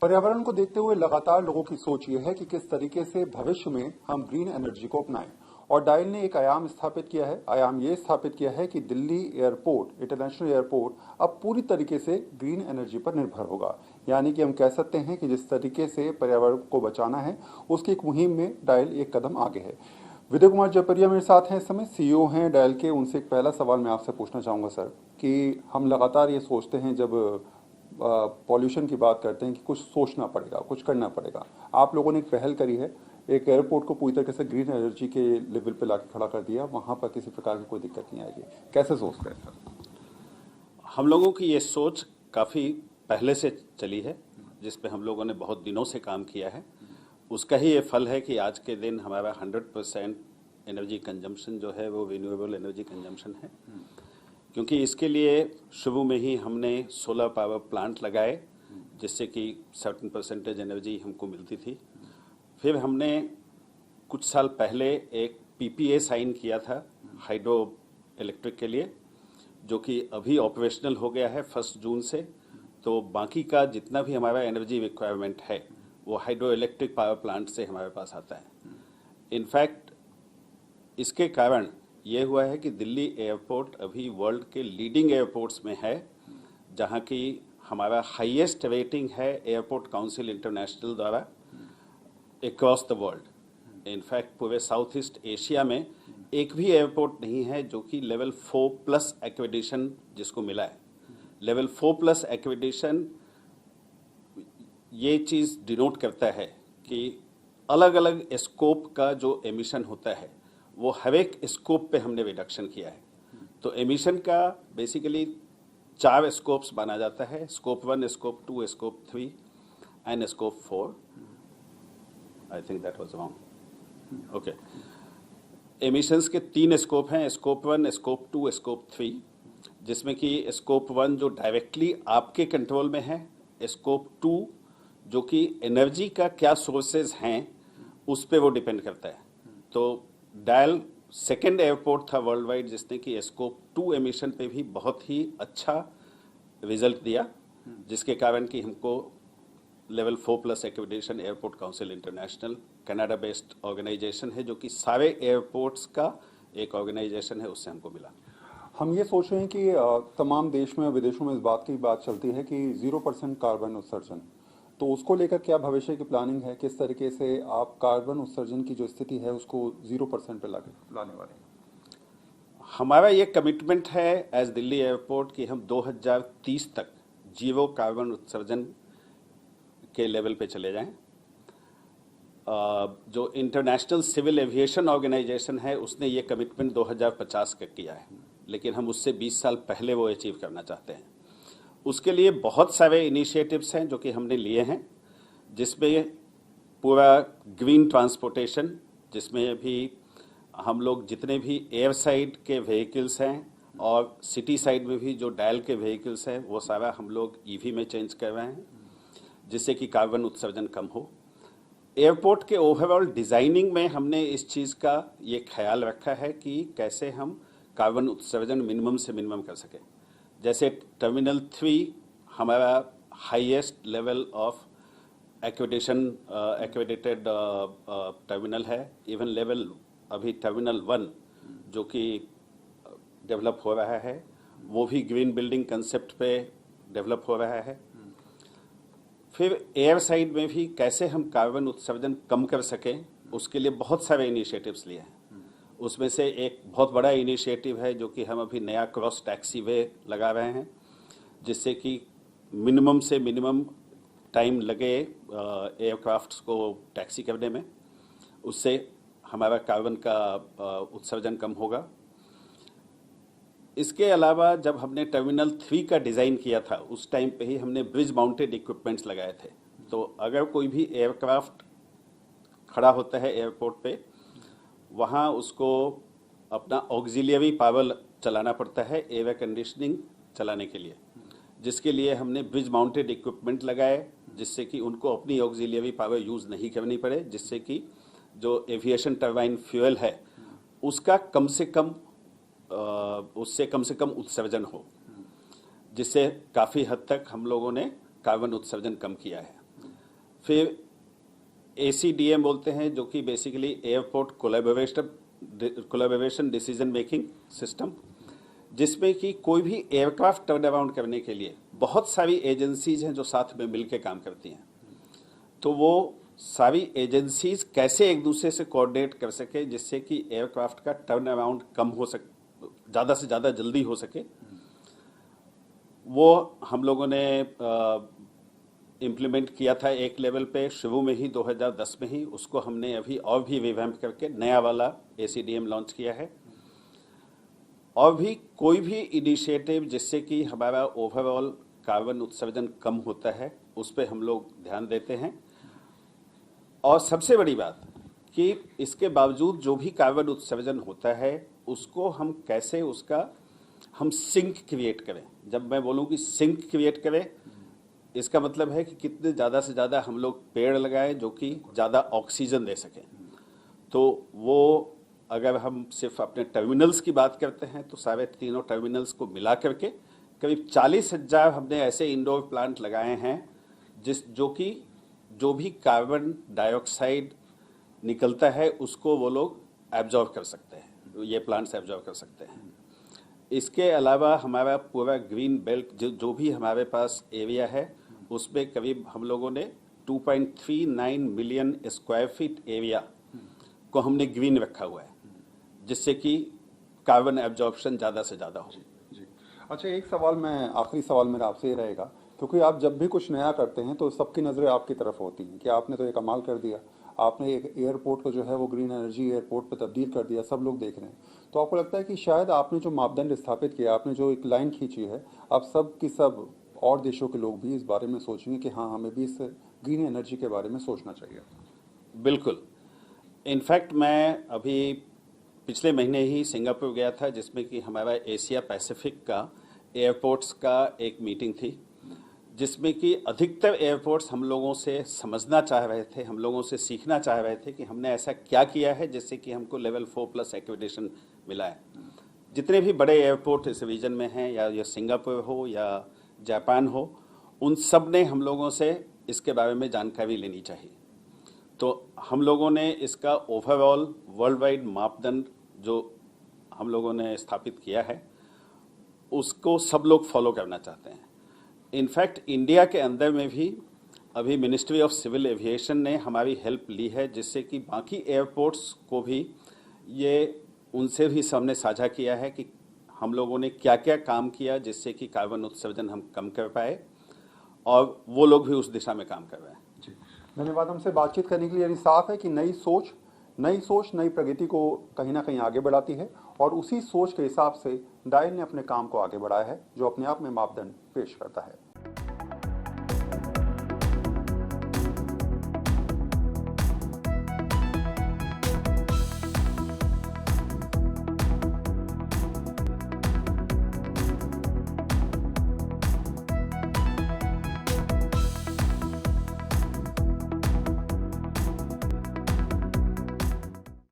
पर्यावरण को देखते हुए लगातार लोगों की सोच ये है कि किस तरीके से भविष्य में हम ग्रीन एनर्जी को अपनाएं। और डायल ने एक आयाम स्थापित किया है। आयाम ये स्थापित किया है कि दिल्ली एयरपोर्ट, इंटरनेशनल एयरपोर्ट अब पूरी तरीके से ग्रीन एनर्जी पर निर्भर होगा। यानी कि हम कह सकते हैं कि जिस तरीके से पर्यावरण को बचाना है, उसकी एक मुहिम में डायल एक कदम आगे है। विजय कुमार जयपरिया मेरे साथ हैं, इस समय सीईओ हैं डायल के। उनसे एक पहला सवाल मैं आपसे पूछना चाहूंगा सर, कि हम लगातार ये सोचते हैं जब पॉल्यूशन की बात करते हैं कि कुछ सोचना पड़ेगा, कुछ करना पड़ेगा। आप लोगों ने एक पहल करी है, एक एयरपोर्ट को पूरी तरीके से ग्रीन एनर्जी के लेवल पे लाके खड़ा कर दिया, वहां पर किसी प्रकार की कोई दिक्कत नहीं आएगी। कैसे सोचते हैं सर? हम लोगों की ये सोच काफ़ी पहले से चली है, जिस पे हम लोगों ने बहुत दिनों से काम किया है। उसका ही ये फल है कि आज के दिन हमारा 100% एनर्जी कंजम्पशन जो है वो रिन्यूएबल एनर्जी कंजम्पशन है। क्योंकि इसके लिए शुरू में ही हमने सोलर पावर प्लांट लगाए, जिससे कि सर्टेन परसेंटेज एनर्जी हमको मिलती थी। फिर हमने कुछ साल पहले एक पीपीए साइन किया था हाइड्रो इलेक्ट्रिक के लिए, जो कि अभी ऑपरेशनल हो गया है 1 जून से। तो बाकी का जितना भी हमारा एनर्जी रिक्वायरमेंट है वो हाइड्रो इलेक्ट्रिक पावर प्लांट से हमारे पास आता है। इनफैक्ट इसके कारण ये हुआ है कि दिल्ली एयरपोर्ट अभी वर्ल्ड के लीडिंग एयरपोर्ट्स में है, जहाँ की हमारा हाईएस्ट रेटिंग है एयरपोर्ट काउंसिल इंटरनेशनल द्वारा अक्रॉस द वर्ल्ड। इनफैक्ट पूरे साउथ ईस्ट एशिया में एक भी एयरपोर्ट नहीं है जो कि लेवल 4+ एक्रेडिटेशन जिसको मिला है। लेवल 4+ एक्रेडिटेशन ये चीज़ डिनोट करता है कि अलग अलग स्कोप का जो एमिशन होता है वो हर एक स्कोप पे हमने रिडक्शन किया है। तो एमिशन का बेसिकली 4 स्कोप्स माना जाता है, scope 1, scope 2, scope 3 and scope 4। I think that was wrong. Okay, emissions के 3 स्कोप हैं, स्कोप 1, स्कोप 2, स्कोप 3, जिसमें कि स्कोप 1 जो डायरेक्टली आपके कंट्रोल में है, स्कोप 2 जो कि एनर्जी का क्या सोर्सेज हैं उस पे वो डिपेंड करता है। तो डायल सेकेंड एयरपोर्ट था वर्ल्ड वाइड जिसने कि स्कोप 2 एमिशन पे भी बहुत ही अच्छा रिजल्ट दिया, जिसके कारण कि हमको level 4+ accreditation airport council international Canada based organisation है, जो कि सारे एयरपोर्ट्स का एक ऑर्गेनाइजेशन है, उससे हमको मिला। हम ये सोच रहे हैं कि तमाम देश में, विदेशों में इस बात की बात चलती है कि 0% कार्बन उत्सर्जन, तो उसको लेकर क्या भविष्य की प्लानिंग है? किस तरीके से आप कार्बन उत्सर्जन की जो स्थिति है उसको 0% पे लाने वाले हैं? हमारा ये कमिटमेंट है एज दिल्ली एयरपोर्ट कि हम 2030 तक 0 कार्बन उत्सर्जन के लेवल पे चले जाएं। जो इंटरनेशनल सिविल एविएशन ऑर्गेनाइजेशन है उसने ये कमिटमेंट 2050 का किया है, लेकिन हम उससे 20 साल पहले वो अचीव करना चाहते हैं। उसके लिए बहुत सारे इनिशिएटिव्स हैं जो कि हमने लिए हैं, जिसमें पूरा ग्रीन ट्रांसपोर्टेशन, जिसमें भी हम लोग जितने भी एयर साइड के व्हीकल्स हैं और सिटी साइड में भी जो डायल के व्हीकल्स हैं वो सारा हम लोग ईवी में चेंज कर रहे हैं, जिससे कि कार्बन उत्सर्जन कम हो। एयरपोर्ट के ओवरऑल डिज़ाइनिंग में हमने इस चीज़ का ये ख्याल रखा है कि कैसे हम कार्बन उत्सर्जन मिनिमम से मिनिमम कर सकें। जैसे टर्मिनल 3 हमारा highest level of accredited terminal है। इवन लेवल अभी टर्मिनल 1 जो कि डेवलप हो रहा है वो भी ग्रीन बिल्डिंग कंसेप्ट पे डेवलप हो रहा है। फिर एयर साइड में भी कैसे हम कार्बन उत्सर्जन कम कर सकें उसके लिए बहुत सारे इनिशिएटिव्स लिए हैं। उसमें से एक बहुत बड़ा इनिशिएटिव है जो कि हम अभी नया क्रॉस टैक्सी वे लगा रहे हैं, जिससे कि मिनिमम से मिनिमम टाइम लगे एयरक्राफ्ट्स को टैक्सी करने में, उससे हमारा कार्बन का उत्सर्जन कम होगा। इसके अलावा जब हमने टर्मिनल 3 का डिज़ाइन किया था उस टाइम पे ही हमने ब्रिज माउंटेड इक्विपमेंट्स लगाए थे। तो अगर कोई भी एयरक्राफ्ट खड़ा होता है एयरपोर्ट पे, वहाँ उसको अपना ऑक्सिलियरी पावर चलाना पड़ता है एयर कंडीशनिंग चलाने के लिए, जिसके लिए हमने ब्रिज माउंटेड इक्विपमेंट लगाए, जिससे कि उनको अपनी ऑक्सिलियरी पावर यूज़ नहीं करनी पड़े, जिससे कि जो एविएशन टरबाइन फ्यूल है उसका उससे कम से कम उत्सर्जन हो, जिससे काफ़ी हद तक हम लोगों ने कार्बन उत्सर्जन कम किया है। फिर ACDM बोलते हैं, जो कि basically airport collaboration decision making system, जिसमें कि कोई भी एयरक्राफ्ट टर्न अराउंड करने के लिए बहुत सारी एजेंसीज हैं जो साथ में मिलकर काम करती हैं। तो वो सारी एजेंसीज कैसे एक दूसरे से कोऑर्डिनेट कर सके जिससे कि एयरक्राफ्ट का टर्न अराउंड कम हो सके, ज़्यादा से ज़्यादा जल्दी हो सके, वो हम लोगों ने इम्प्लीमेंट किया था एक लेवल पे शुरू में ही 2010 में ही। उसको हमने अभी और भी रिवैम्प करके नया वाला ACDM लॉन्च किया है। और भी कोई भी इनिशिएटिव जिससे कि हमारा ओवरऑल कार्बन उत्सर्जन कम होता है उस पर हम लोग ध्यान देते हैं। और सबसे बड़ी बात कि इसके बावजूद जो भी कार्बन उत्सर्जन होता है उसको हम कैसे उसका हम सिंक क्रिएट करें। जब मैं बोलूँ कि सिंक क्रिएट करें, इसका मतलब है कि कितने ज़्यादा से ज़्यादा हम लोग पेड़ लगाएं जो कि ज़्यादा ऑक्सीजन दे सकें। तो वो अगर हम सिर्फ अपने टर्मिनल्स की बात करते हैं तो सारे तीनों टर्मिनल्स को मिला करके करीब 40,000 हमने ऐसे इंडोर प्लांट लगाए हैं जो कि जो भी कार्बन डाइऑक्साइड निकलता है उसको वो लोग एब्जॉर्ब कर सकते हैं, ये प्लांट्स एब्जॉर्ब कर सकते हैं। इसके अलावा हमारा पूरा ग्रीन बेल्ट जो भी हमारे पास एरिया है उसमें करीब हम लोगों ने 2.39 मिलियन स्क्वायर फीट एरिया को हमने ग्रीन रखा हुआ है, जिससे कि कार्बन एब्जॉर्प्शन ज़्यादा से ज़्यादा हो। जी। अच्छा, एक सवाल आखिरी सवाल मेरा आपसे ये रहेगा, क्योंकि आप जब भी कुछ नया करते हैं तो सबकी नज़रें आपकी तरफ होती हैं कि आपने तो ये कमाल कर दिया, आपने एक एयरपोर्ट को जो है वो ग्रीन एनर्जी एयरपोर्ट पर तब्दील कर दिया, सब लोग देख रहे हैं। तो आपको लगता है कि शायद आपने जो मापदंड स्थापित किया, आपने जो एक लाइन खींची है, अब सब की सब और देशों के लोग भी इस बारे में सोचेंगे कि हाँ, हमें भी इस ग्रीन एनर्जी के बारे में सोचना चाहिए। बिल्कुल। इनफैक्ट मैं अभी पिछले महीने ही सिंगापुर गया था, जिसमें कि हमारा एशिया पैसिफिक का एयरपोर्ट्स का एक मीटिंग थी, जिसमें कि अधिकतर एयरपोर्ट्स हम लोगों से समझना चाह रहे थे, हम लोगों से सीखना चाह रहे थे कि हमने ऐसा क्या किया है जिससे कि हमको लेवल 4+ एक्रेडिटेशन मिला है। जितने भी बड़े एयरपोर्ट इस रीजन में हैं, या ये सिंगापुर हो या जापान हो, उन सब ने हम लोगों से इसके बारे में जानकारी लेनी चाहिए। तो हम लोगों ने इसका ओवरऑल वर्ल्ड वाइड मापदंड जो हम लोगों ने स्थापित किया है उसको सब लोग फॉलो करना चाहते हैं। इनफैक्ट इंडिया के अंदर में भी अभी मिनिस्ट्री ऑफ सिविल एविएशन ने हमारी हेल्प ली है, जिससे कि बाकी एयरपोर्ट्स को भी ये उनसे भी सबने साझा किया है कि हम लोगों ने क्या क्या काम किया जिससे कि कार्बन उत्सर्जन हम कम कर पाए, और वो लोग भी उस दिशा में काम कर रहे हैं। जी, धन्यवाद हमसे बातचीत करने के लिए। यानी साफ है कि नई सोच नई प्रगति को कहीं ना कहीं आगे बढ़ाती है, और उसी सोच के हिसाब से डायल ने अपने काम को आगे बढ़ाया है, जो अपने आप में मापदंड पेश करता है।